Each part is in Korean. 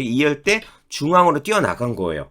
이을 때 중앙으로 뛰어나간 거예요.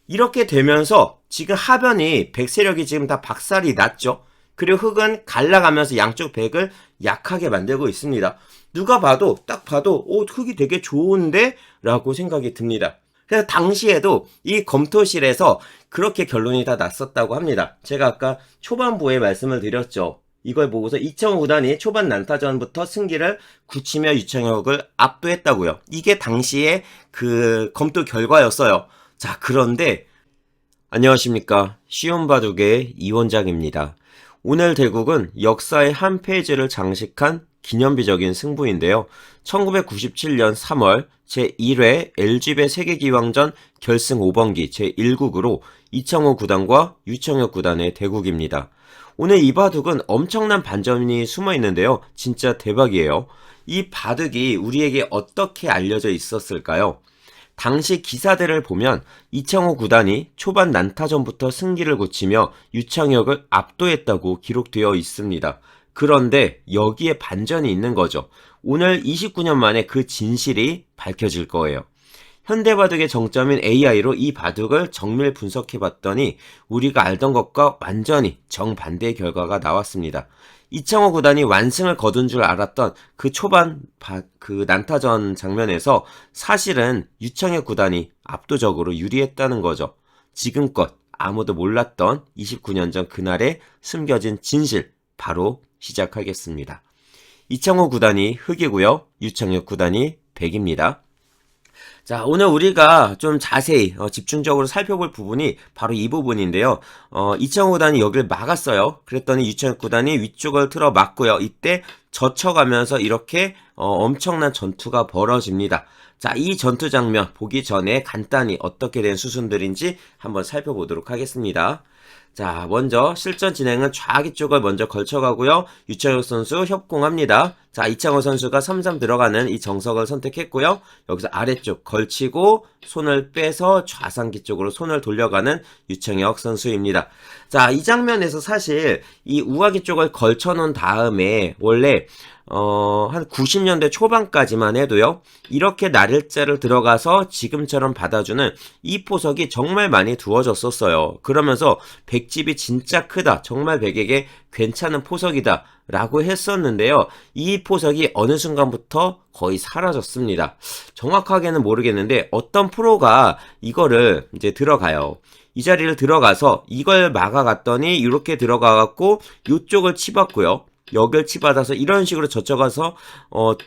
이렇게 되면서 지금 하변이 백세력이 지금 다 박살이 났죠. 그리고 흙은 갈라가면서 양쪽 백을 약하게 만들고 있습니다. 누가 봐도 딱 봐도 흙이 되게 좋은데? 라고 생각이 듭니다. 그래서 당시에도 이 검토실에서 그렇게 결론이 다 났었다고 합니다. 제가 아까 초반부에 말씀을 드렸죠. 이걸 보고서 이창호 구단이 초반 난타전부터 승기를 굳히며 유창혁을 압도했다고요. 이게 당시에 그 검토 결과였어요. 자, 그런데 안녕하십니까. 쉬운 바둑의 이원장입니다. 오늘 대국은 역사의 한 페이지를 장식한 기념비적인 승부인데요. 1997년 3월 제1회 LG배 세계기왕전 결승 5번기 제1국으로 이창호 구단과 유창혁 구단의 대국입니다. 오늘 이 바둑은 엄청난 반전이 숨어 있는데요. 진짜 대박이에요. 이 바둑이 우리에게 어떻게 알려져 있었을까요? 당시 기사들을 보면 이창호 구단이 초반 난타전부터 승기를 굳히며 유창혁을 압도했다고 기록되어 있습니다. 그런데 여기에 반전이 있는 거죠. 오늘 29년 만에 그 진실이 밝혀질 거예요. 현대바둑의 정점인 AI로 이 바둑을 정밀 분석해봤더니 우리가 알던 것과 완전히 정반대의 결과가 나왔습니다. 이창호 구단이 완승을 거둔 줄 알았던 그 초반 그 난타전 장면에서 사실은 유창혁 구단이 압도적으로 유리했다는 거죠. 지금껏 아무도 몰랐던 29년 전 그날의 숨겨진 진실 바로 시작하겠습니다. 이창호 구단이 흑이고요. 유창혁 구단이 백입니다. 자, 오늘 우리가 좀 자세히 집중적으로 살펴볼 부분이 바로 이 부분인데요. 이창호 구단이 여기를 막았어요. 그랬더니 유창혁 구단이 위쪽을 틀어 막고요. 이때 젖혀가면서 이렇게 엄청난 전투가 벌어집니다. 자, 이 전투 장면 보기 전에 간단히 어떻게 된 수순들인지 한번 살펴보도록 하겠습니다. 자, 먼저 실전 진행은 좌기 쪽을 먼저 걸쳐가고요. 유창혁 선수 협공합니다. 자, 이창호 선수가 3-3 들어가는 이 정석을 선택했고요. 여기서 아래쪽 걸치고 손을 빼서 좌상기 쪽으로 손을 돌려가는 유창혁 선수입니다. 자, 이 장면에서 사실 이 우하기 쪽을 걸쳐놓은 다음에 원래 한 90년대 초반까지만 해도요, 이렇게 날일자를 들어가서 지금처럼 받아주는 이 포석이 정말 많이 두어졌었어요. 그러면서 백집이 진짜 크다, 정말 백에게 괜찮은 포석이다 라고 했었는데요. 이 포석이 어느 순간부터 거의 사라졌습니다. 정확하게는 모르겠는데 어떤 프로가 이거를 이제 들어가요. 이 자리를 들어가서 이걸 막아갔더니 이렇게 들어가갖고 이쪽을 치봤고요. 여길 치받아서 이런 식으로 젖혀가서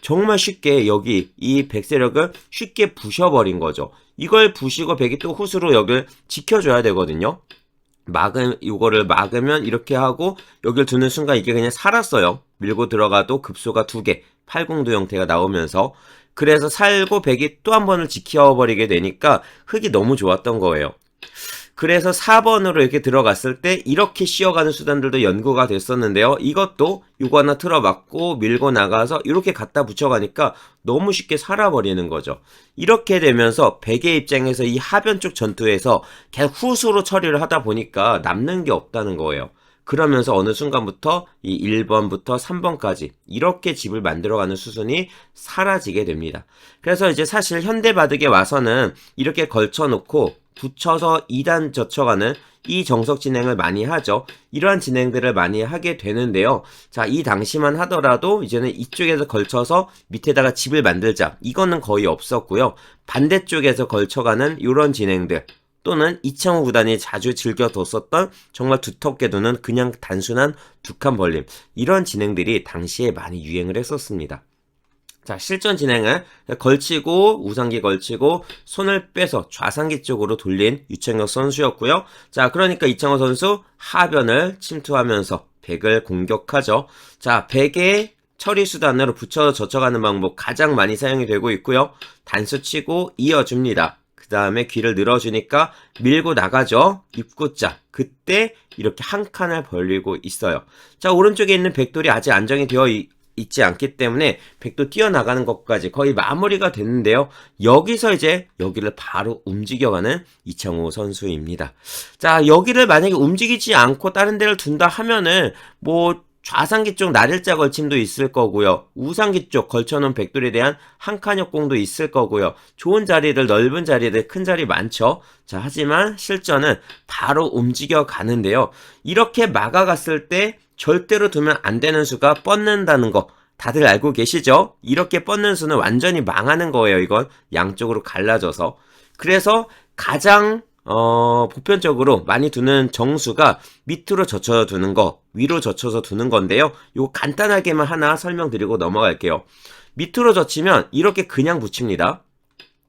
정말 쉽게 여기 이 백세력을 쉽게 부셔버린 거죠. 이걸 부시고 백이 또 후수로 여길 지켜줘야 되거든요. 이거를 막으면 이렇게 하고 여길 두는 순간 이게 그냥 살았어요. 밀고 들어가도 급소가 2개, 8공도 형태가 나오면서 그래서 살고 백이 또 한 번을 지켜버리게 되니까 흙이 너무 좋았던 거예요. 그래서 4번으로 이렇게 들어갔을 때 이렇게 씌어가는 수단들도 연구가 됐었는데요. 이것도 이거 하나 틀어막고 밀고 나가서 이렇게 갖다 붙여가니까 너무 쉽게 살아버리는 거죠. 이렇게 되면서 백의 입장에서 이 하변 쪽 전투에서 계속 후수로 처리를 하다 보니까 남는 게 없다는 거예요. 그러면서 어느 순간부터 이 1번부터 3번까지 이렇게 집을 만들어가는 수순이 사라지게 됩니다. 그래서 이제 사실 현대바둑에 와서는 이렇게 걸쳐놓고 붙여서 2단 젖혀가는 이 정석 진행을 많이 하죠. 이러한 진행들을 많이 하게 되는데요. 자, 이 당시만 하더라도 이제는 이쪽에서 걸쳐서 밑에다가 집을 만들자. 이거는 거의 없었고요. 반대쪽에서 걸쳐가는 이런 진행들 또는 이창호 구단이 자주 즐겨뒀었던 정말 두텁게 두는 그냥 단순한 두 칸 벌림, 이런 진행들이 당시에 많이 유행을 했었습니다. 자, 실전 진행은 걸치고 우상기 걸치고 손을 빼서 좌상기 쪽으로 돌린 유창혁 선수였고요. 자, 그러니까 이창호 선수 하변을 침투하면서 백을 공격하죠. 자, 백의 처리 수단으로 붙여서 젖혀가는 방법 가장 많이 사용이 되고 있고요. 단수 치고 이어줍니다. 그 다음에 귀를 늘어주니까 밀고 나가죠. 입구자. 그때 이렇게 한 칸을 벌리고 있어요. 자, 오른쪽에 있는 백돌이 아직 안정이 되어 있지 않기 때문에 백도 뛰어나가는 것까지 거의 마무리가 됐는데요. 여기서 이제 여기를 바로 움직여가는 이창호 선수입니다. 자, 여기를 만약에 움직이지 않고 다른 데를 둔다 하면은 뭐 좌상기 쪽 나들자 걸침도 있을 거고요. 우상기 쪽 걸쳐놓은 백돌에 대한 한 칸 역공도 있을 거고요. 좋은 자리들, 넓은 자리들, 큰 자리 많죠. 자, 하지만 실전은 바로 움직여 가는데요. 이렇게 막아갔을 때 절대로 두면 안 되는 수가 뻗는다는 거 다들 알고 계시죠? 이렇게 뻗는 수는 완전히 망하는 거예요. 이건 양쪽으로 갈라져서. 그래서 가장 보편적으로 많이 두는 정수가 밑으로 젖혀서 두는 거, 위로 젖혀서 두는 건데요. 요거 간단하게만 하나 설명드리고 넘어갈게요. 밑으로 젖히면 이렇게 그냥 붙입니다.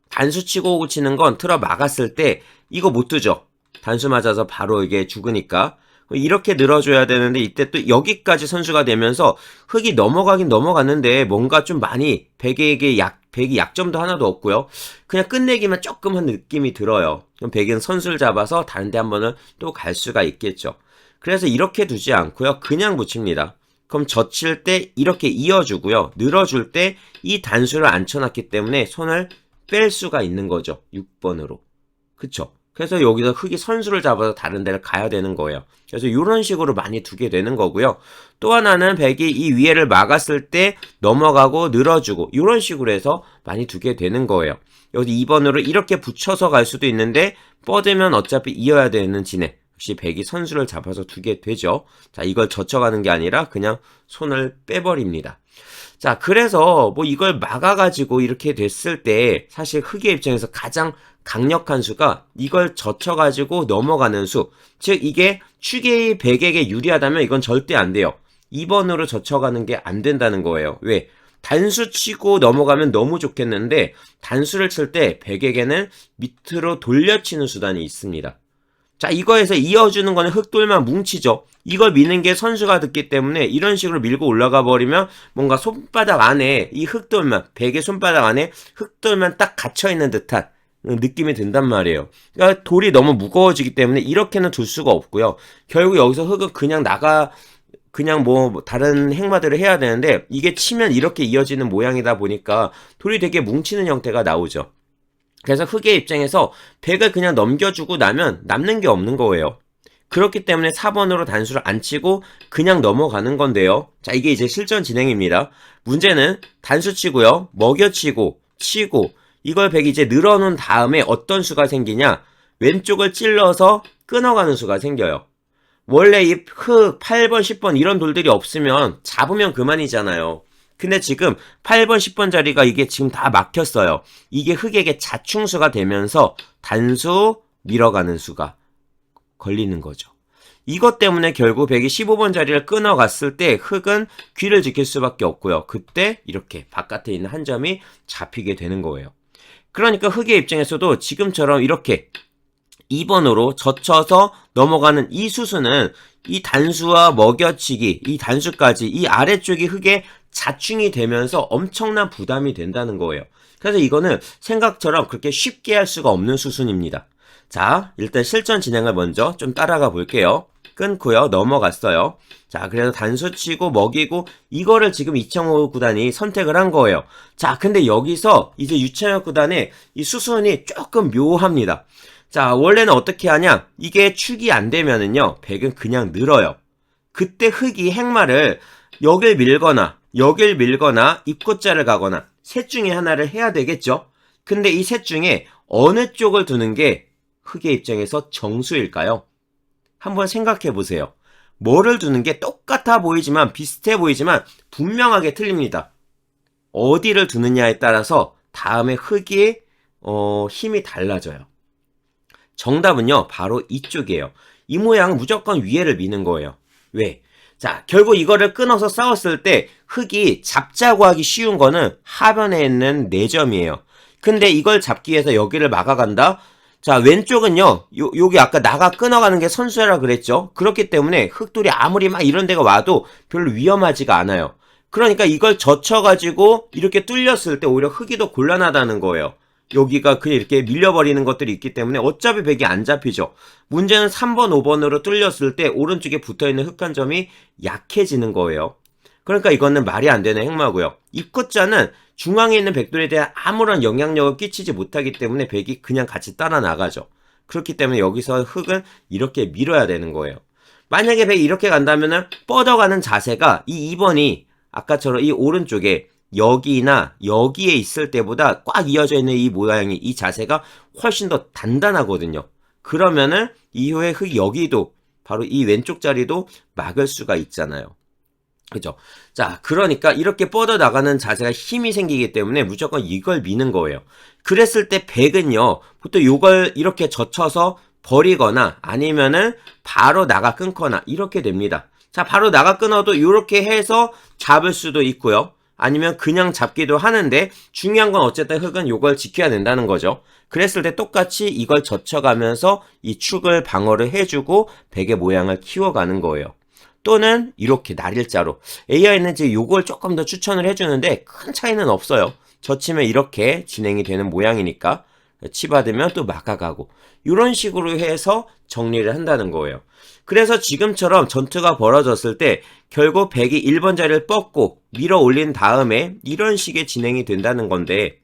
단수 치고 오고 치는 건 틀어 막았을 때 이거 못 두죠. 단수 맞아서 바로 이게 죽으니까. 이렇게 늘어줘야 되는데 이때 또 여기까지 선수가 되면서 흙이 넘어가긴 넘어갔는데 뭔가 좀 많이 백이 약점도 하나도 없고요. 그냥 끝내기만 조금 한 느낌이 들어요. 그럼 백은 선수를 잡아서 다른 데 한 번은 또 갈 수가 있겠죠. 그래서 이렇게 두지 않고요. 그냥 붙입니다. 그럼 젖힐 때 이렇게 이어주고요. 늘어줄 때 이 단수를 앉혀놨기 때문에 손을 뺄 수가 있는 거죠. 6번으로. 그쵸? 그래서 여기서 흙이 선수를 잡아서 다른 데를 가야 되는 거예요. 그래서 이런 식으로 많이 두게 되는 거고요. 또 하나는 백이 이 위에를 막았을 때 넘어가고 늘어주고 이런 식으로 해서 많이 두게 되는 거예요. 여기 2번으로 이렇게 붙여서 갈 수도 있는데 뻗으면 어차피 이어야 되는 진해. 역시 백이 선수를 잡아서 두게 되죠. 자, 이걸 젖혀가는 게 아니라 그냥 손을 빼버립니다. 자, 그래서 뭐 이걸 막아가지고 이렇게 됐을 때 사실 흙의 입장에서 가장 강력한 수가 이걸 젖혀가지고 넘어가는 수. 즉 이게 축의 백에게 유리하다면 이건 절대 안 돼요. 2번으로 젖혀가는 게 안 된다는 거예요. 왜? 단수 치고 넘어가면 너무 좋겠는데 단수를 칠 때 백에게는 밑으로 돌려치는 수단이 있습니다. 자, 이거에서 이어주는 거는 흙돌만 뭉치죠. 이걸 미는 게 선수가 듣기 때문에 이런 식으로 밀고 올라가 버리면 뭔가 손바닥 안에 이 흙돌만, 백의 손바닥 안에 흙돌만 딱 갇혀있는 듯한 느낌이 든단 말이에요. 그러니까 돌이 너무 무거워지기 때문에 이렇게는 둘 수가 없고요. 결국 여기서 흙은 그냥 뭐 다른 행마들을 해야 되는데 이게 치면 이렇게 이어지는 모양이다 보니까 돌이 되게 뭉치는 형태가 나오죠. 그래서 흙의 입장에서 백을 그냥 넘겨주고 나면 남는 게 없는 거예요. 그렇기 때문에 4번으로 단수를 안 치고 그냥 넘어가는 건데요. 자, 이게 이제 실전 진행입니다. 문제는 단수 치고요. 먹여치고 치고 이걸 백이 이제 늘어놓은 다음에 어떤 수가 생기냐? 왼쪽을 찔러서 끊어가는 수가 생겨요. 원래 이 흙 8번, 10번 이런 돌들이 없으면 잡으면 그만이잖아요. 근데 지금 8번, 10번 자리가 이게 지금 다 막혔어요. 이게 흙에게 자충수가 되면서 단수 밀어가는 수가 걸리는 거죠. 이것 때문에 결국 백이 15번 자리를 끊어갔을 때 흙은 귀를 지킬 수밖에 없고요. 그때 이렇게 바깥에 있는 한 점이 잡히게 되는 거예요. 그러니까 흙의 입장에서도 지금처럼 이렇게 2번으로 젖혀서 넘어가는 이 수수는 이 단수와 먹여치기, 이 단수까지 이 아래쪽이 흙에 자충이 되면서 엄청난 부담이 된다는 거예요. 그래서 이거는 생각처럼 그렇게 쉽게 할 수가 없는 수순입니다. 자, 일단 실전 진행을 먼저 좀 따라가 볼게요. 끊고요. 넘어갔어요. 자, 그래서 단수 치고 먹이고 이거를 지금 이창호 구단이 선택을 한 거예요. 자, 근데 여기서 이제 유창혁 구단의 이 수순이 조금 묘합니다. 자, 원래는 어떻게 하냐? 이게 축이 안 되면은요, 백은 그냥 늘어요. 그때 흙이 행마를 여길 밀거나 입구자를 가거나 셋 중에 하나를 해야 되겠죠? 근데 이 셋 중에 어느 쪽을 두는 게 흙의 입장에서 정수일까요? 한번 생각해 보세요. 뭐를 두는 게 똑같아 보이지만 비슷해 보이지만 분명하게 틀립니다. 어디를 두느냐에 따라서 다음에 흙의 힘이 달라져요. 정답은요, 바로 이쪽이에요. 이 모양은 무조건 위에를 미는 거예요. 왜? 자, 결국 이거를 끊어서 싸웠을 때 흙이 잡자고 하기 쉬운 거는 하변에 있는 4점이에요. 근데 이걸 잡기 위해서 여기를 막아간다? 자, 왼쪽은요, 여기 아까 나가 끊어가는 게 선수라 그랬죠? 그렇기 때문에 흙돌이 아무리 막 이런 데가 와도 별로 위험하지가 않아요. 그러니까 이걸 젖혀가지고 이렇게 뚫렸을 때 오히려 흙이 더 곤란하다는 거예요. 여기가 그냥 이렇게 밀려버리는 것들이 있기 때문에 어차피 백이 안 잡히죠. 문제는 3번, 5번으로 뚫렸을 때 오른쪽에 붙어있는 흙 한 점이 약해지는 거예요. 그러니까 이거는 말이 안 되는 행마고요. 입구자는 중앙에 있는 백돌에 대한 아무런 영향력을 끼치지 못하기 때문에 백이 그냥 같이 따라 나가죠. 그렇기 때문에 여기서 흙은 이렇게 밀어야 되는 거예요. 만약에 백이 이렇게 간다면은 뻗어가는 자세가 이 2번이 아까처럼 이 오른쪽에 여기나 여기에 있을 때보다 꽉 이어져 있는 이 모양이 이 자세가 훨씬 더 단단하거든요. 그러면은 이후에 흙 여기도 바로 이 왼쪽 자리도 막을 수가 있잖아요. 그죠? 자, 그러니까 이렇게 뻗어나가는 자세가 힘이 생기기 때문에 무조건 이걸 미는 거예요. 그랬을 때 백은요, 보통 이걸 이렇게 젖혀서 버리거나 아니면은 바로 나가 끊거나 이렇게 됩니다. 자, 바로 나가 끊어도 이렇게 해서 잡을 수도 있고요. 아니면 그냥 잡기도 하는데 중요한 건 어쨌든 흙은 이걸 지켜야 된다는 거죠. 그랬을 때 똑같이 이걸 젖혀가면서 이 축을 방어를 해주고 백의 모양을 키워가는 거예요. 또는 이렇게 날일자로 AI는 이제 요걸 조금 더 추천을 해주는데 큰 차이는 없어요. 젖히면 이렇게 진행이 되는 모양이니까 치받으면 또 막아가고 이런 식으로 해서 정리를 한다는 거예요. 그래서 지금처럼 전투가 벌어졌을 때 결국 백이 1번 자리를 뻗고 밀어 올린 다음에 이런 식의 진행이 된다는 건데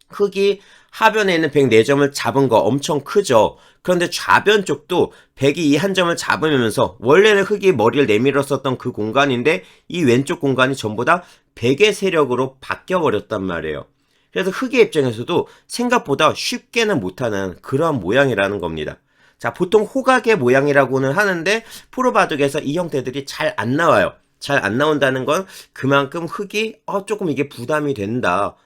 흙이 하변에 있는 104점을 잡은 거 엄청 크죠. 그런데 좌변 쪽도 백이 이 한 점을 잡으면서 원래는 흙이 머리를 내밀었었던 그 공간인데 이 왼쪽 공간이 전부 다 백의 세력으로 바뀌어버렸단 말이에요. 그래서 흙의 입장에서도 생각보다 쉽게는 못하는 그러한 모양이라는 겁니다. 자, 보통 호각의 모양이라고는 하는데 프로바둑에서 이 형태들이 잘 안 나와요. 잘 안 나온다는 건 그만큼 흙이 조금 이게 부담이 된다.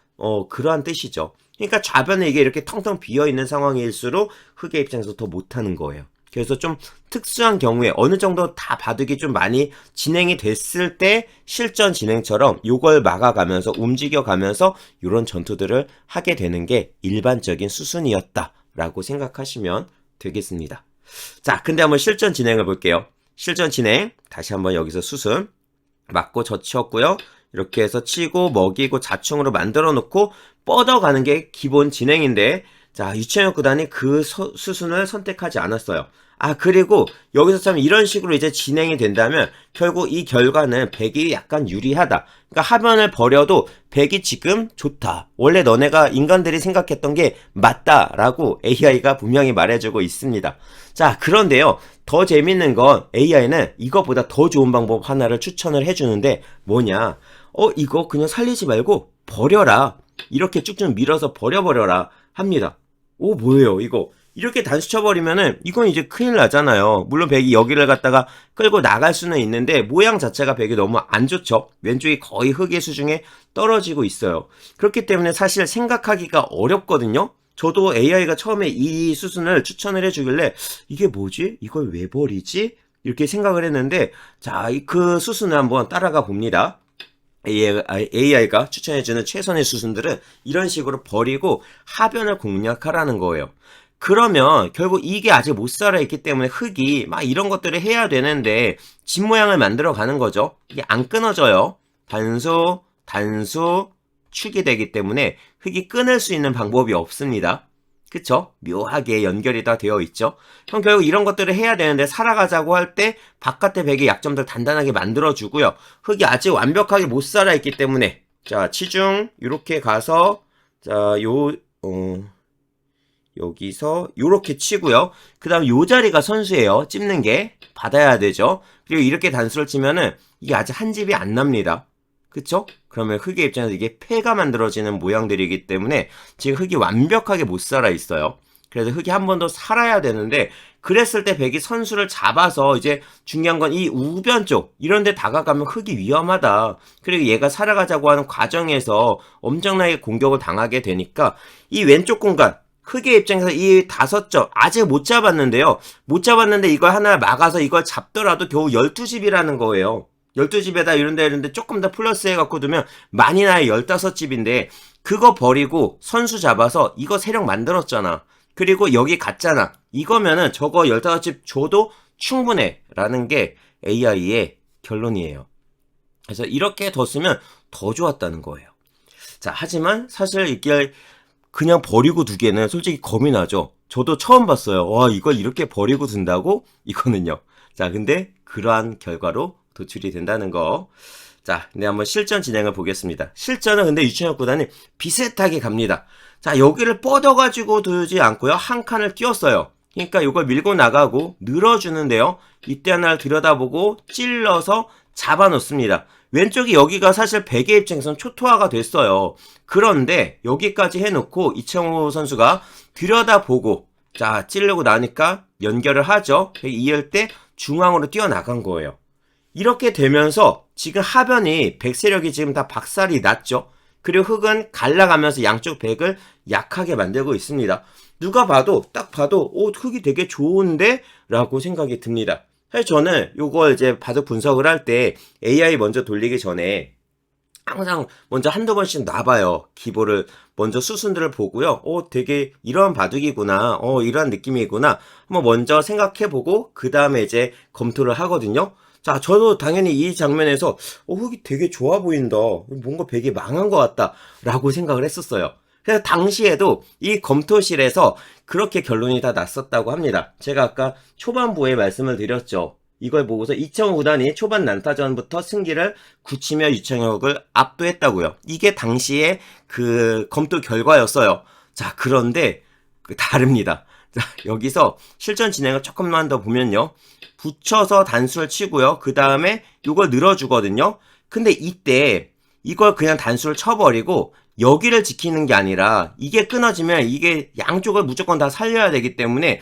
그러한 뜻이죠. 그러니까 좌변에 이게 이렇게 텅텅 비어있는 상황일수록 흙의 입장에서 더 못하는 거예요. 그래서 좀 특수한 경우에 어느 정도 다 바둑이 좀 많이 진행이 됐을 때 실전 진행처럼 요걸 막아가면서 움직여가면서 이런 전투들을 하게 되는 게 일반적인 수순이었다라고 생각하시면 되겠습니다. 자, 근데 한번 실전 진행을 볼게요. 실전 진행 다시 한번 여기서 수순 맞고 젖혔고요. 이렇게 해서 치고 먹이고 자충으로 만들어 놓고 뻗어가는 게 기본 진행인데 자, 유채영 구단이 그 수순을 선택하지 않았어요. 그리고 여기서 참 이런 식으로 이제 진행이 된다면 결국 이 결과는 백이 약간 유리하다. 그러니까 하변을 버려도 백이 지금 좋다. 원래 너네가 인간들이 생각했던 게 맞다라고 AI가 분명히 말해주고 있습니다. 자, 그런데요. 더 재밌는 건 AI는 이거보다 더 좋은 방법 하나를 추천을 해주는데 뭐냐. 이거 그냥 살리지 말고 버려라. 이렇게 쭉쭉 밀어서 버려버려라 합니다. 뭐예요 이거. 이렇게 단수 쳐버리면은 이건 이제 큰일 나잖아요. 물론 백이 여기를 갖다가 끌고 나갈 수는 있는데 모양 자체가 백이 너무 안 좋죠. 왼쪽이 거의 흙의 수중에 떨어지고 있어요. 그렇기 때문에 사실 생각하기가 어렵거든요. 저도 AI가 처음에 이 수순을 추천을 해주길래 이게 뭐지? 이걸 왜 버리지? 이렇게 생각을 했는데 자, 그 수순을 한번 따라가 봅니다. AI가 추천해주는 최선의 수순들은 이런 식으로 버리고 하변을 공략하라는 거예요. 그러면 결국 이게 아직 못 살아있기 때문에 흙이 막 이런 것들을 해야 되는데 집 모양을 만들어 가는 거죠. 이게 안 끊어져요. 단수, 축이 되기 때문에 흙이 끊을 수 있는 방법이 없습니다. 그쵸? 묘하게 연결이 다 되어 있죠. 그럼 결국 이런 것들을 해야 되는데 살아가자고 할 때 바깥의 백의 약점들 단단하게 만들어주고요. 흙이 아직 완벽하게 못 살아있기 때문에 자, 치중 이렇게 가서 자, 여기서 요렇게 치고요. 그 다음 요 자리가 선수예요. 찝는 게 받아야 되죠. 그리고 이렇게 단수를 치면은 이게 아직 한 집이 안 납니다. 그쵸? 그러면 흙의 입장에서 이게 폐가 만들어지는 모양들이기 때문에 지금 흙이 완벽하게 못 살아 있어요. 그래서 흙이 한 번 더 살아야 되는데 그랬을 때 백이 선수를 잡아서 이제 중요한 건 이 우변 쪽 이런 데 다가가면 흙이 위험하다. 그리고 얘가 살아가자고 하는 과정에서 엄청나게 공격을 당하게 되니까 이 왼쪽 공간 흙의 입장에서 이 5점 아직 못 잡았는데요. 못 잡았는데 이걸 하나 막아서 이걸 잡더라도 겨우 12집이라는 거예요. 12집에다 이런데 조금 더 플러스 해갖고 두면 많이 나야 15집인데 그거 버리고 선수 잡아서 이거 세력 만들었잖아. 그리고 여기 갔잖아. 이거면은 저거 15집 줘도 충분해 라는 게 AI의 결론이에요. 그래서 이렇게 뒀으면 더 좋았다는 거예요. 자, 하지만 사실 이게 그냥 버리고 두기에는 솔직히 겁이 나죠. 저도 처음 봤어요. 와, 이걸 이렇게 버리고 둔다고? 이거는요. 자, 근데 그러한 결과로 도출이 된다는 거. 자, 근데 한번 실전 진행을 보겠습니다. 실전은 근데 유채혁 구단이 비슷하게 갑니다. 자, 여기를 뻗어가지고 두지 않고요. 한 칸을 띄웠어요. 그러니까 이걸 밀고 나가고 늘어주는데요. 이때 하나를 들여다보고 찔러서 잡아놓습니다. 왼쪽이 여기가 사실 백의 입장에서는 초토화가 됐어요. 그런데 여기까지 해놓고 이청호 선수가 들여다보고 자 찌르고 나니까 연결을 하죠. 이을 때 중앙으로 뛰어나간 거예요. 이렇게 되면서 지금 하변이 백 세력이 지금 다 박살이 났죠. 그리고 흙은 갈라가면서 양쪽 백을 약하게 만들고 있습니다. 누가 봐도 딱 봐도 흙이 되게 좋은데? 라고 생각이 듭니다. 사실 저는 이걸 이제 바둑 분석을 할 때 AI 먼저 돌리기 전에 항상 먼저 한두 번씩 놔봐요. 기보를 먼저 수순들을 보고요. 되게 이런 바둑이구나. 이런 느낌이구나. 한번 먼저 생각해보고 그 다음에 이제 검토를 하거든요. 자, 저도 당연히 이 장면에서 흙이 되게 좋아 보인다. 뭔가 백이 망한 것 같다. 라고 생각을 했었어요. 그래서 당시에도 이 검토실에서 그렇게 결론이 다 났었다고 합니다. 제가 아까 초반부에 말씀을 드렸죠. 이걸 보고서 이청호 구단이 초반 난타전부터 승기를 굳히며 유창혁을 압도했다고요. 이게 당시에 그 검토 결과였어요. 자, 그런데 다릅니다. 자, 여기서 실전 진행을 조금만 더 보면요. 붙여서 단수를 치고요. 그 다음에 이걸 늘어주거든요. 근데 이때 이걸 그냥 단수를 쳐버리고 여기를 지키는 게 아니라 이게 끊어지면 이게 양쪽을 무조건 다 살려야 되기 때문에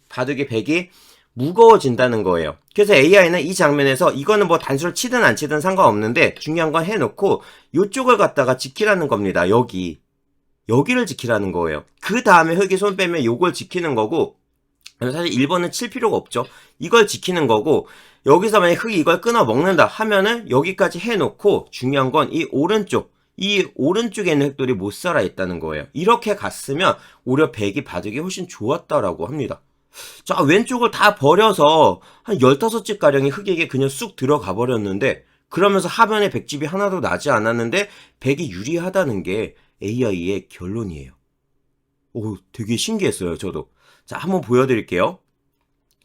바둑의 백이 무거워진다는 거예요. 그래서 AI는 이 장면에서 이거는 뭐 단수를 치든 안 치든 상관없는데 중요한 건 해놓고 이쪽을 갖다가 지키라는 겁니다. 여기를 지키라는 거예요. 그 다음에 흙이 손 빼면 요걸 지키는 거고 사실 1번은 칠 필요가 없죠. 이걸 지키는 거고 여기서 만약 흙이 이걸 끊어 먹는다 하면은 여기까지 해놓고 중요한 건 이 오른쪽에 있는 흙들이 못 살아 있다는 거예요. 이렇게 갔으면 오히려 백이 바둑이 훨씬 좋았다라고 합니다. 자, 왼쪽을 다 버려서 한 15집 가량의 흙에게 그냥 쑥 들어가 버렸는데 그러면서 하변에 백집이 하나도 나지 않았는데 백이 유리하다는 게 AI의 결론이에요. 되게 신기했어요, 저도. 자, 한번 보여드릴게요.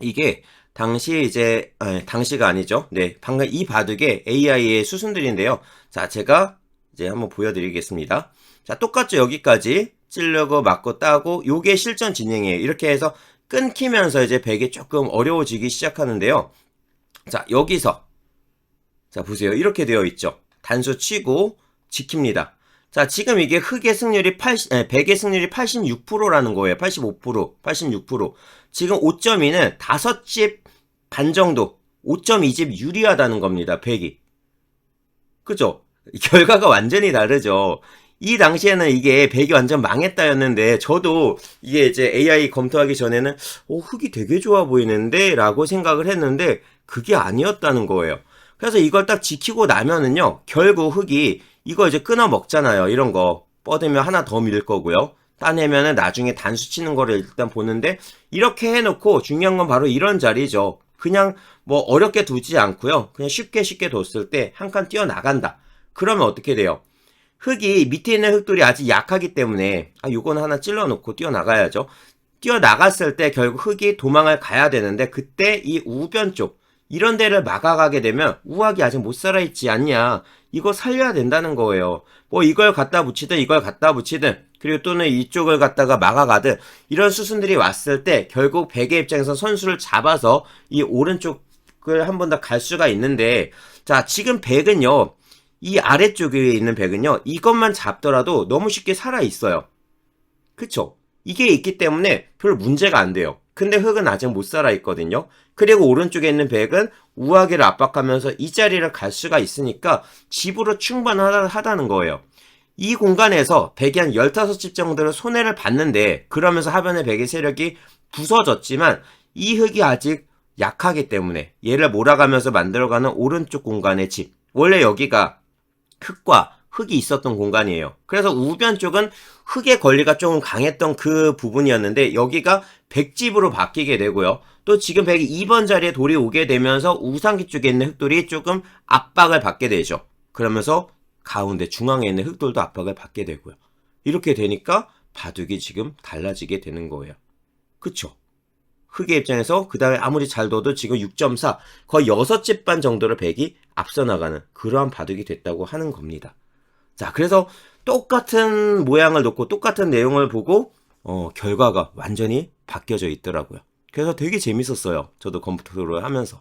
이게 당시가 아니죠. 네, 방금 이 바둑의 AI의 수순들인데요. 자, 제가 이제 한번 보여드리겠습니다. 자, 똑같죠. 여기까지 찌르고 맞고 따고 요게 실전 진행이에요. 이렇게 해서 끊기면서 이제 백이 조금 어려워지기 시작하는데요. 자, 여기서 자, 보세요. 이렇게 되어 있죠. 단수 치고 지킵니다. 자, 지금 이게 백의 승률이 86%라는 거예요. 85%, 86%. 지금 5.2는 5집 반 정도, 5.2집 유리하다는 겁니다. 백이. 그죠? 결과가 완전히 다르죠. 이 당시에는 이게 백이 완전 망했다였는데 저도 이게 이제 AI 검토하기 전에는 흙이 되게 좋아 보이는데 라고 생각을 했는데 그게 아니었다는 거예요. 그래서 이걸 딱 지키고 나면은요 결국 흙이 이거 이제 끊어 먹잖아요. 이런 거 뻗으면 하나 더 밀 거고요. 따내면은 나중에 단수 치는 거를 일단 보는데 이렇게 해놓고 중요한 건 바로 이런 자리죠. 그냥 뭐 어렵게 두지 않고요. 그냥 쉽게 뒀을 때 한 칸 뛰어나간다. 그러면 어떻게 돼요? 흙이 밑에 있는 흙들이 아직 약하기 때문에 요거는 하나 찔러놓고 뛰어나가야죠. 뛰어나갔을 때 결국 흙이 도망을 가야 되는데 그때 이 우변 쪽 이런 데를 막아가게 되면 우악이 아직 못 살아있지 않냐. 이거 살려야 된다는 거예요. 뭐 이걸 갖다 붙이든 이걸 갖다 붙이든 그리고 또는 이쪽을 갖다가 막아가든 이런 수순들이 왔을 때 결국 백의 입장에서 선수를 잡아서 이 오른쪽을 한 번 더 갈 수가 있는데 자 지금 백은요. 이 아래쪽에 있는 백은요. 이것만 잡더라도 너무 쉽게 살아있어요. 그쵸? 이게 있기 때문에 별 문제가 안 돼요. 근데 흙은 아직 못 살아있거든요. 그리고 오른쪽에 있는 백은 우아기를 압박하면서 이 자리를 갈 수가 있으니까 집으로 충분하다는 거예요. 이 공간에서 백이 한 15집 정도로 손해를 봤는데 그러면서 하변의 백의 세력이 부서졌지만 이 흙이 아직 약하기 때문에 얘를 몰아가면서 만들어가는 오른쪽 공간의 집. 원래 여기가 흙과 흙이 있었던 공간이에요. 그래서 우변 쪽은 흙의 권리가 조금 강했던 그 부분이었는데 여기가 백집으로 바뀌게 되고요. 또 지금 백이 2번 자리에 돌이 오게 되면서 우상기 쪽에 있는 흙돌이 조금 압박을 받게 되죠. 그러면서 가운데 중앙에 있는 흙돌도 압박을 받게 되고요. 이렇게 되니까 바둑이 지금 달라지게 되는 거예요. 그쵸? 흙의 입장에서 그 다음에 아무리 잘 둬도 지금 6.4 거의 6집 반 정도를 백이 앞서 나가는 그러한 바둑이 됐다고 하는 겁니다. 자, 그래서 똑같은 모양을 놓고 똑같은 내용을 보고 결과가 완전히 바뀌어져 있더라고요. 그래서 되게 재밌었어요. 저도 컴퓨터로 하면서.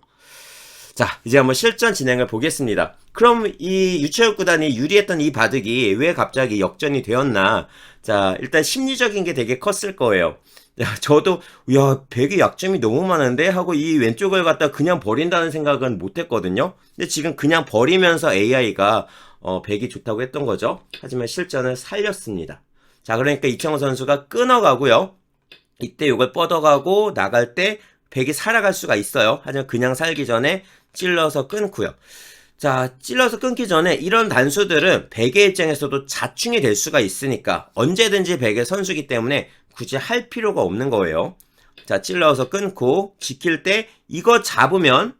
자, 이제 한번 실전 진행을 보겠습니다. 그럼 이 유채욱 구단이 유리했던 이 바둑이 왜 갑자기 역전이 되었나? 자, 일단 심리적인 게 되게 컸을 거예요. 야, 저도 백의 약점이 너무 많은데 하고 이 왼쪽을 갖다 그냥 버린다는 생각은 못 했거든요. 근데 지금 그냥 버리면서 AI가 백이 좋다고 했던 거죠. 하지만 실전을 살렸습니다. 자, 그러니까 이청호 선수가 끊어가고요. 이때 이걸 뻗어가고 나갈 때 백이 살아갈 수가 있어요. 하지만 그냥 살기 전에 찔러서 끊고요. 자, 찔러서 끊기 전에 이런 단수들은 백의 입장에서도 자충이 될 수가 있으니까 언제든지 백의 선수기 때문에 굳이 할 필요가 없는 거예요. 자, 찔러서 끊고 지킬 때 이거 잡으면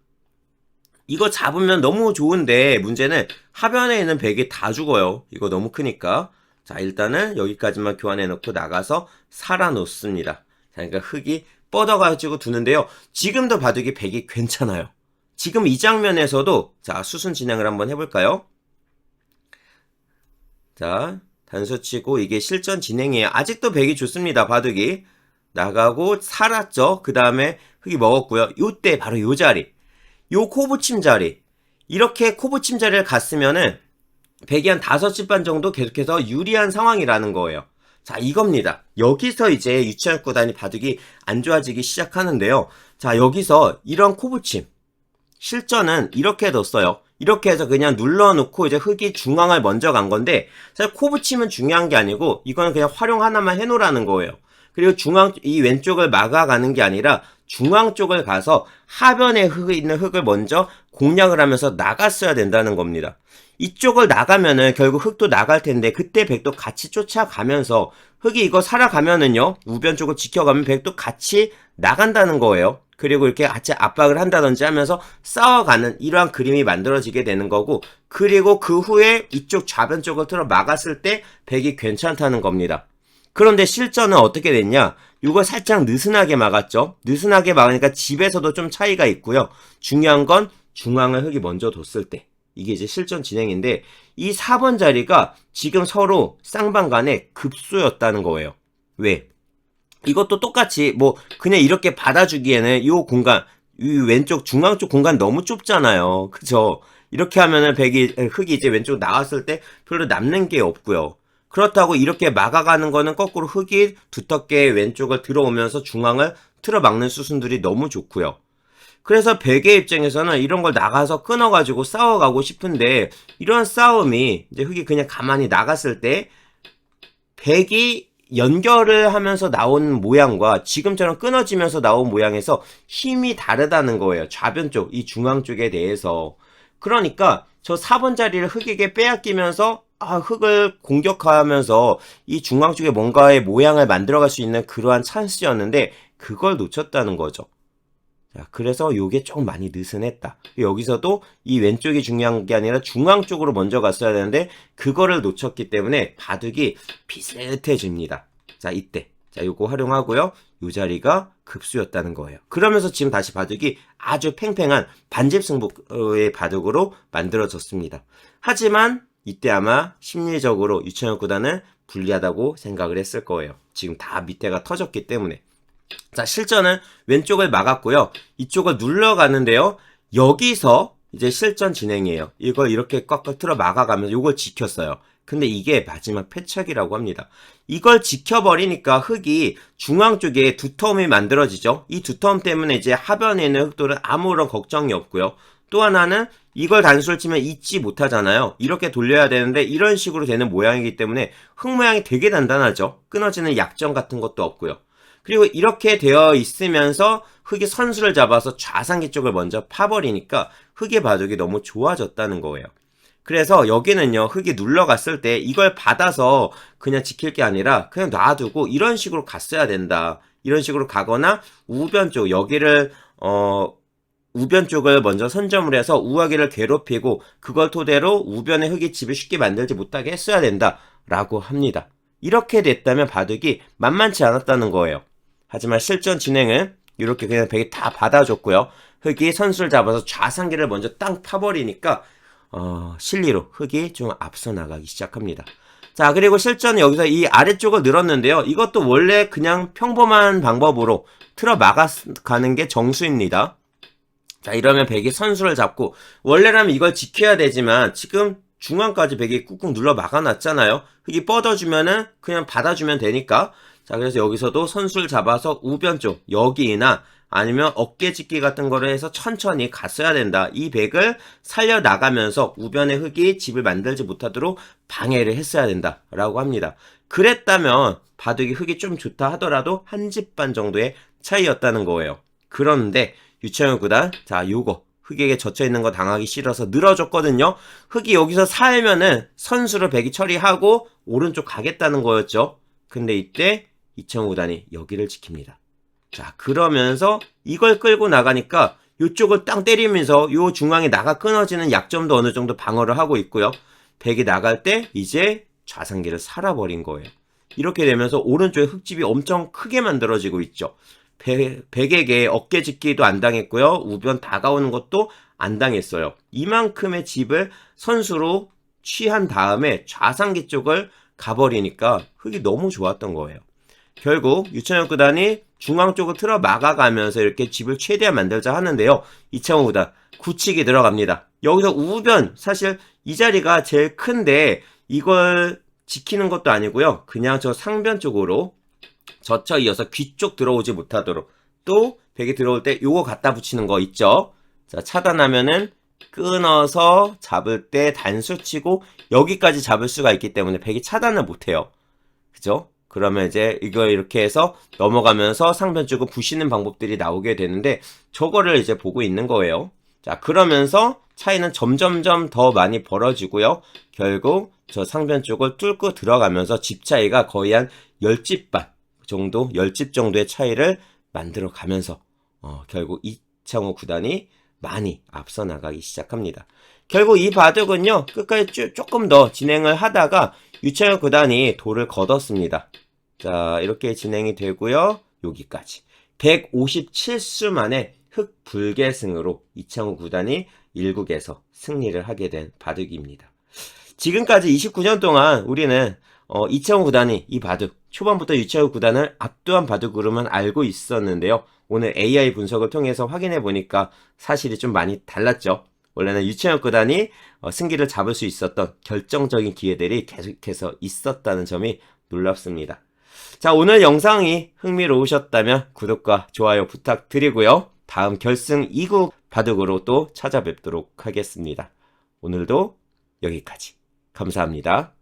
너무 좋은데 문제는 하변에 있는 백이 다 죽어요. 이거 너무 크니까. 자, 일단은 여기까지만 교환해 놓고 나가서 살아 놓습니다. 자, 그러니까 흙이 뻗어가지고 두는데요. 지금도 바둑이 백이 괜찮아요. 지금 이 장면에서도 자, 수순 진행을 한번 해볼까요? 자, 단수 치고 이게 실전 진행이에요. 아직도 백이 좋습니다. 바둑이 나가고 살았죠. 그 다음에 흙이 먹었고요. 요때 바로 요 자리, 요 코붙임 자리, 이렇게 코붙임 자리를 갔으면은 백이 한 5집 반 정도 계속해서 유리한 상황이라는 거예요. 자, 이겁니다. 여기서 이제 유채욱 구단이 바둑이 안 좋아지기 시작하는데요. 자, 여기서 이런 코붙임, 실전은 이렇게 뒀어요. 이렇게 해서 그냥 눌러놓고 이제 흙이 중앙을 먼저 간 건데, 사실 코 붙이면 중요한 게 아니고 이거는 그냥 활용 하나만 해놓으라는 거예요. 그리고 이 왼쪽을 막아가는 게 아니라 중앙 쪽을 가서 하변에 있는 흙을 먼저 공략을 하면서 나갔어야 된다는 겁니다. 이쪽을 나가면은 결국 흙도 나갈 텐데 그때 백도 같이 쫓아가면서 흙이 이거 살아가면은요, 우변 쪽을 지켜가면 백도 같이 나간다는 거예요. 그리고 이렇게 같이 압박을 한다든지 하면서 싸워가는 이러한 그림이 만들어지게 되는 거고, 그리고 그 후에 이쪽 좌변 쪽을 틀어 막았을 때 백이 괜찮다는 겁니다. 그런데 실전은 어떻게 됐냐? 이걸 살짝 느슨하게 막았죠. 느슨하게 막으니까 집에서도 좀 차이가 있고요. 중요한 건 중앙을 흙이 먼저 뒀을 때, 이게 이제 실전 진행인데, 이 4번 자리가 지금 서로 쌍방 간에 급소였다는 거예요. 왜? 이것도 똑같이 그냥 이렇게 받아주기에는 이 공간, 이 왼쪽 중앙 쪽 공간 너무 좁잖아요. 그죠? 이렇게 하면은 흙이 이제 왼쪽 나왔을 때 별로 남는 게 없고요. 그렇다고 이렇게 막아가는 거는 거꾸로 흙이 두텁게 왼쪽을 들어오면서 중앙을 틀어막는 수순들이 너무 좋고요. 그래서 백의 입장에서는 이런 걸 나가서 끊어가지고 싸워가고 싶은데, 이런 싸움이 이제 흙이 그냥 가만히 나갔을 때 백이 연결을 하면서 나온 모양과 지금처럼 끊어지면서 나온 모양에서 힘이 다르다는 거예요. 좌변 쪽, 이 중앙 쪽에 대해서. 그러니까 저 4번 자리를 흙에게 빼앗기면서 흙을 공격하면서 이 중앙 쪽에 뭔가의 모양을 만들어갈 수 있는 그러한 찬스였는데 그걸 놓쳤다는 거죠. 자, 그래서 요게 조금 많이 느슨했다. 여기서도 이 왼쪽이 중요한 게 아니라 중앙 쪽으로 먼저 갔어야 되는데 그거를 놓쳤기 때문에 바둑이 비슷해집니다. 자, 이때. 자, 요거 활용하고요. 요 자리가 급수였다는 거예요. 그러면서 지금 다시 바둑이 아주 팽팽한 반집 승부의 바둑으로 만들어졌습니다. 하지만 이때 아마 심리적으로 유채욱 구단은 불리하다고 생각을 했을 거예요. 지금 다 밑에가 터졌기 때문에. 자, 실전은 왼쪽을 막았고요. 이쪽을 눌러가는데요. 여기서 이제 실전 진행이에요. 이걸 이렇게 꽉꽉 틀어 막아가면서 이걸 지켰어요. 근데 이게 마지막 패착이라고 합니다. 이걸 지켜버리니까 흙이 중앙 쪽에 두터움이 만들어지죠. 이 두터움 때문에 이제 하변에 있는 흙돌은 아무런 걱정이 없고요. 또 하나는 이걸 단수를 치면 잊지 못하잖아요. 이렇게 돌려야 되는데 이런 식으로 되는 모양이기 때문에 흙 모양이 되게 단단하죠. 끊어지는 약점 같은 것도 없고요. 그리고 이렇게 되어 있으면서 흙이 선수를 잡아서 좌상기 쪽을 먼저 파버리니까 흙의 바둑이 너무 좋아졌다는 거예요. 그래서 여기는요, 흙이 눌러갔을 때 이걸 받아서 그냥 지킬 게 아니라 그냥 놔두고 이런 식으로 갔어야 된다. 이런 식으로 가거나 우변 쪽, 여기를 우변 쪽을 먼저 선점을 해서 우하기를 괴롭히고 그걸 토대로 우변의 흙이 집을 쉽게 만들지 못하게 했어야 된다 라고 합니다. 이렇게 됐다면 바둑이 만만치 않았다는 거예요. 하지만 실전 진행은 이렇게 그냥 백이 다 받아줬고요. 흙이 선수를 잡아서 좌상기를 먼저 땅 파버리니까 실리로 흙이 좀 앞서 나가기 시작합니다. 자, 그리고 실전은 여기서 이 아래쪽을 늘었는데요. 이것도 원래 그냥 평범한 방법으로 틀어 막아가는 게 정수입니다. 자, 이러면 백이 선수를 잡고, 원래라면 이걸 지켜야 되지만 지금 중앙까지 백이 꾹꾹 눌러 막아놨잖아요. 흙이 뻗어주면은 그냥 받아주면 되니까. 자, 그래서 여기서도 선수를 잡아서 우변 쪽, 여기나 아니면 어깨짓기 같은 거를 해서 천천히 갔어야 된다. 이 백을 살려나가면서 우변의 흙이 집을 만들지 못하도록 방해를 했어야 된다. 라고 합니다. 그랬다면 바둑이 흙이 좀 좋다 하더라도 한 집 반 정도의 차이였다는 거예요. 그런데 유창현 구단, 자, 요거 흙에게 젖혀있는 거 당하기 싫어서 늘어줬거든요. 흙이 여기서 살면은 선수를 백이 처리하고 오른쪽 가겠다는 거였죠. 근데 이때 이창호 구단이 여기를 지킵니다. 자, 그러면서 이걸 끌고 나가니까 요쪽을 땅 때리면서 요 중앙에 나가 끊어지는 약점도 어느 정도 방어를 하고 있고요. 백이 나갈 때 이제 좌상기를 살아버린 거예요. 이렇게 되면서 오른쪽에 흙집이 엄청 크게 만들어지고 있죠. 백에게 어깨 짚기도 안 당했고요. 우변 다가오는 것도 안 당했어요. 이만큼의 집을 선수로 취한 다음에 좌상기 쪽을 가버리니까 흙이 너무 좋았던 거예요. 결국 유창현 구단이 중앙 쪽을 틀어 막아가면서 이렇게 집을 최대한 만들자 하는데요. 이창호 구단 굳히기 들어갑니다. 여기서 우변, 사실 이 자리가 제일 큰데 이걸 지키는 것도 아니고요. 그냥 저 상변 쪽으로 젖혀 이어서 귀 쪽 들어오지 못하도록, 또 백이 들어올 때 요거 갖다 붙이는 거 있죠. 자, 차단하면은 끊어서 잡을 때 단수 치고 여기까지 잡을 수가 있기 때문에 백이 차단을 못해요. 그죠? 그러면 이제 이거 이렇게 해서 넘어가면서 상변 쪽을 부시는 방법들이 나오게 되는데 저거를 이제 보고 있는 거예요. 자, 그러면서 차이는 점점점 더 많이 벌어지고요. 결국 저 상변 쪽을 뚫고 들어가면서 집 차이가 거의 한 10집 반 정도, 10집 정도의 차이를 만들어 가면서 결국 이창호 구단이 많이 앞서 나가기 시작합니다. 결국 이 바둑은요, 끝까지 조금 더 진행을 하다가 유창현 구단이 돌을 걷었습니다. 자, 이렇게 진행이 되고요. 여기까지 157수 만에 흑불계승으로 이창호 구단이 1국에서 승리를 하게 된 바둑입니다. 지금까지 29년 동안 우리는 이창호 구단이 이 바둑, 초반부터 유창호 구단을 압도한 바둑으로만 알고 있었는데요. 오늘 AI 분석을 통해서 확인해 보니까 사실이 좀 많이 달랐죠. 원래는 유창현 구단이 승기를 잡을 수 있었던 결정적인 기회들이 계속해서 있었다는 점이 놀랍습니다. 자, 오늘 영상이 흥미로우셨다면 구독과 좋아요 부탁드리고요. 다음 결승 2국 바둑으로 또 찾아뵙도록 하겠습니다. 오늘도 여기까지. 감사합니다.